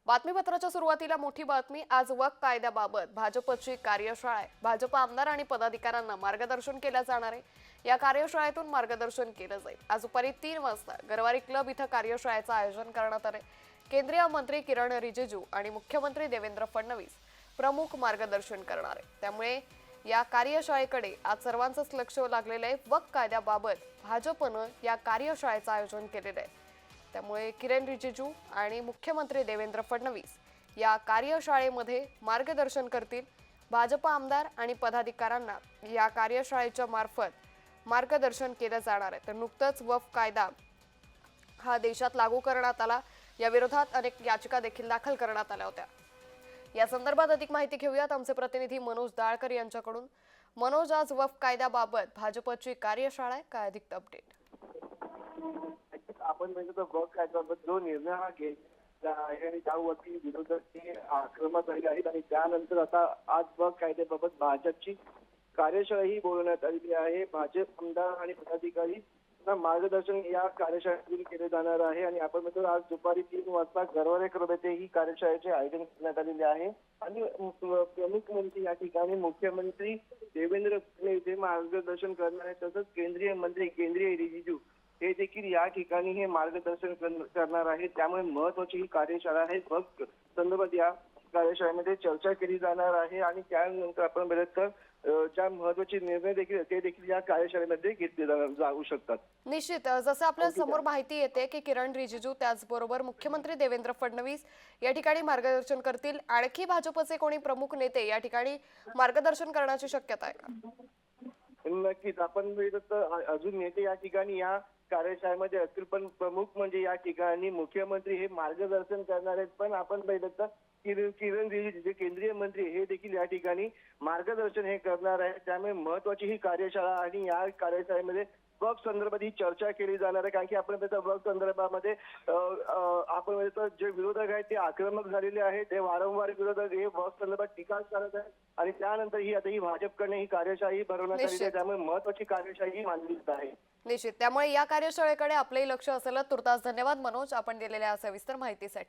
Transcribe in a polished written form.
बातमीपत्राच्या सुरुवातीला मोठी बातमी। आज वक्फ कायद्याबाबत भाजपची कार्यशाळा आहे। भाजप आमदार आणि पदाधिकाऱ्यांना मार्गदर्शन केले जाणार आहे। या कार्यशाळेतून मार्गदर्शन केले जाईल। आज दुपारी 3 वाजता गरवारी क्लब इथं कार्यशाळेचं आयोजन करण्यात आले। केंद्रीय मंत्री किरण रिजिजू आणि मुख्यमंत्री देवेंद्र फडणवीस प्रमुख मार्गदर्शन करणार आहे। त्यामुळे या कार्यशाळेकडे आज सर्वांचंच लक्ष लागलेलं आहे। वक्फ कायद्याबाबत भाजपनं या कार्यशाळेचं आयोजन केलेलं आहे। त्यामुळे किरण रिजिजू आणि मुख्यमंत्री देवेंद्र फडणवीस या कार्यशाळेमध्ये मार्गदर्शन करतील। भाजप आमदार आणि पदाधिकाऱ्यांना या कार्यशाळेच्या मार्फत मार्गदर्शन केले जाणार आहे। तर नुकतंच वक्फ कायदा हा देशात लागू करण्यात आला। या विरोधात अनेक याचिका देखील दाखल करण्यात आल्या होत्या। या संदर्भात अधिक माहिती घेऊयात आमचे प्रतिनिधी मनोज दाळकर यांच्याकडून। मनोज, आज वक्फ कायद्याबाबत भाजपची कार्यशाळा आहे, काय अधिक अपडेट? आपण म्हणजे वक्फ कायद्याबाबत जो निर्णय हा घेतला आहे आणि त्यावरती विरोधक आक्रमक झाले आहेत आणि त्यानंतर आता आज वक्फ कायद्याबाबत भाजपची कार्यशाळाही बोलवण्यात आलेली आहे। भाजप आमदार आणि पदाधिकारी मार्गदर्शन या कार्यशाळेतून केले जाणार आहे आणि आपण म्हणतो आज दुपारी 3 वाजता गरवारे क्लब येथे ही कार्यशाळेचे आयोजन करण्यात आलेले आहे आणि प्रमुख मंत्री या ठिकाणी मुख्यमंत्री देवेंद्र फडणवीस हे मार्गदर्शन करणार आहेत। तसंच केंद्रीय मंत्री रिजिजू हे देखील या ठिकाणी हे मार्गदर्शन करणार आहेत। त्यामुळे महत्वाची ही कार्यशाळा आहे। वक्फ संदर्भात या कार्यशाळेमध्ये चर्चा केली जाणार आहे आणि त्यानंतर आपण बघितलं तर ज्या महत्वाचे निर्णय देखील ते देखील या कार्यशाळेमध्ये घेतले जाऊ शकतात। निश्चित, जसं आपल्या समोर माहिती येते की किरण रिजिजू त्याचबरोबर मुख्यमंत्री देवेंद्र फडणवीस या ठिकाणी मार्गदर्शन करतील। आणखी भाजपचे कोणी प्रमुख नेते या ठिकाणी मार्गदर्शन करण्याची शक्यता आहे का? नक्कीच, आपण बघितलं अजून नेते या ठिकाणी या कार्यशाळेमध्ये असतील, पण प्रमुख म्हणजे या ठिकाणी मुख्यमंत्री हे मार्गदर्शन करणार आहेत। पण आपण बघितलं किरण रिजिजू जे केंद्रीय मंत्री हे देखील या ठिकाणी मार्गदर्शन हे करणार आहे। त्यामुळे महत्वाची ही कार्यशाळा आणि या कार्यशाळेमध्ये वक्फ संदर्भात ही चर्चा केली जाणार आहे। कारण की आपण वक्फ संदर्भामध्ये आपण म्हणतो जे विरोधक आहेत ते आक्रमक झालेले आहेत। ते वारंवार विरोधक हे वक्फ संदर्भात टीका करत आहेत आणि त्यानंतर ही भाजपकडे ही कार्यशाळा भरवण्यात आली आहे। त्यामुळे महत्वाची कार्यशाळा मानली जात आहे। निश्चित, त्यामुळे या कार्यशाळेकडे आपलंही लक्ष असेल। तुर्तास धन्यवाद मनोज, आपण दिलेल्या सविस्तर माहितीसाठी।